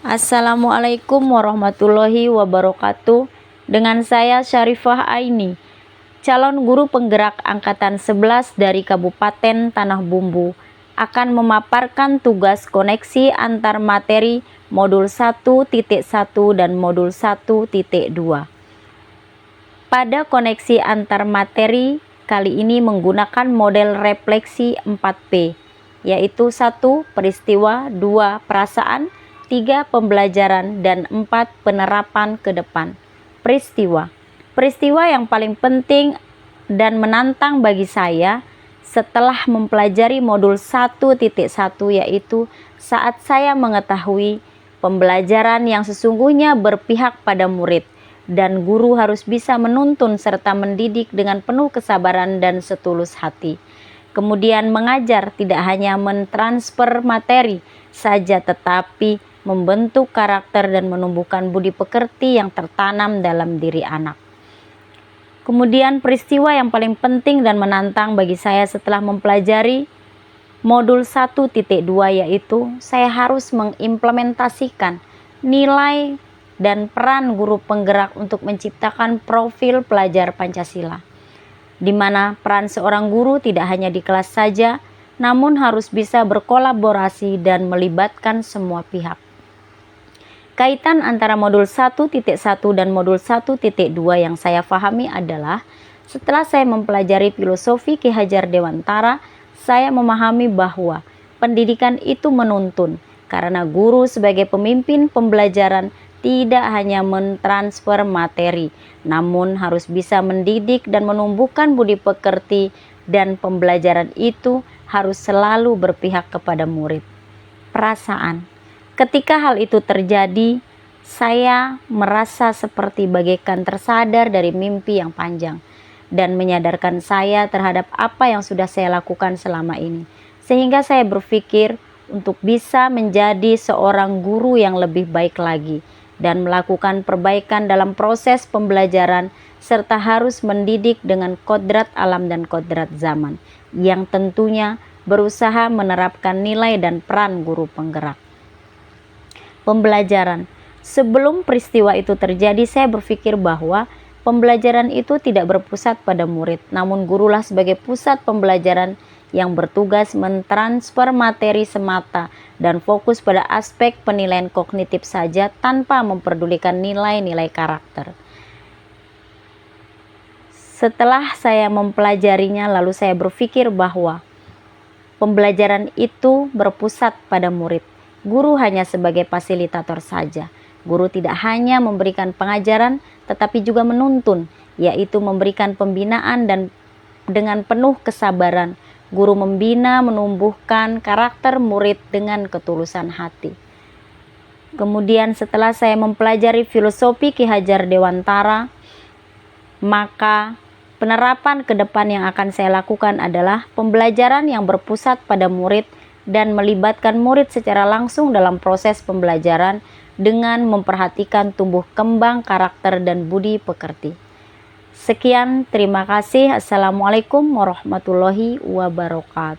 Assalamualaikum warahmatullahi wabarakatuh. Dengan saya Syarifah Aini, calon guru penggerak angkatan 11 dari Kabupaten Tanah Bumbu, akan memaparkan tugas koneksi antar materi modul 1.1 dan modul 1.2. Pada koneksi antar materi kali ini menggunakan model refleksi 4P, yaitu 1. Peristiwa, 2. Perasaan, 3. Pembelajaran, dan 4. Penerapan ke depan. Peristiwa yang paling penting dan menantang bagi saya setelah mempelajari modul 1.1 yaitu saat saya mengetahui pembelajaran yang sesungguhnya berpihak pada murid dan guru harus bisa menuntun serta mendidik dengan penuh kesabaran dan setulus hati. Kemudian mengajar tidak hanya mentransfer materi saja tetapi membentuk karakter dan menumbuhkan budi pekerti yang tertanam dalam diri anak. Kemudian peristiwa yang paling penting dan menantang bagi saya setelah mempelajari modul 1.2 yaitu saya harus mengimplementasikan nilai dan peran guru penggerak untuk menciptakan profil pelajar Pancasila, di mana peran seorang guru tidak hanya di kelas saja, namun harus bisa berkolaborasi dan melibatkan semua pihak. Kaitan antara modul 1.1 dan modul 1.2 yang saya pahami adalah setelah saya mempelajari filosofi Ki Hajar Dewantara, saya memahami bahwa pendidikan itu menuntun karena guru sebagai pemimpin pembelajaran tidak hanya mentransfer materi, namun harus bisa mendidik dan menumbuhkan budi pekerti, dan pembelajaran itu harus selalu berpihak kepada murid. Perasaan. Ketika hal itu terjadi, saya merasa seperti bagaikan tersadar dari mimpi yang panjang dan menyadarkan saya terhadap apa yang sudah saya lakukan selama ini. Sehingga saya berpikir untuk bisa menjadi seorang guru yang lebih baik lagi dan melakukan perbaikan dalam proses pembelajaran serta harus mendidik dengan kodrat alam dan kodrat zaman yang tentunya berusaha menerapkan nilai dan peran guru penggerak. Pembelajaran. Sebelum peristiwa itu terjadi, saya berpikir bahwa pembelajaran itu tidak berpusat pada murid, namun gurulah sebagai pusat pembelajaran yang bertugas mentransfer materi semata dan fokus pada aspek penilaian kognitif saja tanpa memperdulikan nilai-nilai karakter. Setelah saya mempelajarinya, lalu saya berpikir bahwa pembelajaran itu berpusat pada murid. Guru hanya sebagai fasilitator saja. Guru tidak hanya memberikan pengajaran, tetapi juga menuntun, yaitu memberikan pembinaan dan dengan penuh kesabaran. Guru membina, menumbuhkan karakter murid dengan ketulusan hati. Kemudian setelah saya mempelajari filosofi Ki Hajar Dewantara, maka penerapan ke depan yang akan saya lakukan adalah pembelajaran yang berpusat pada murid dan melibatkan murid secara langsung dalam proses pembelajaran dengan memperhatikan tumbuh kembang karakter dan budi pekerti. Sekian, terima kasih. Assalamualaikum warahmatullahi wabarakatuh.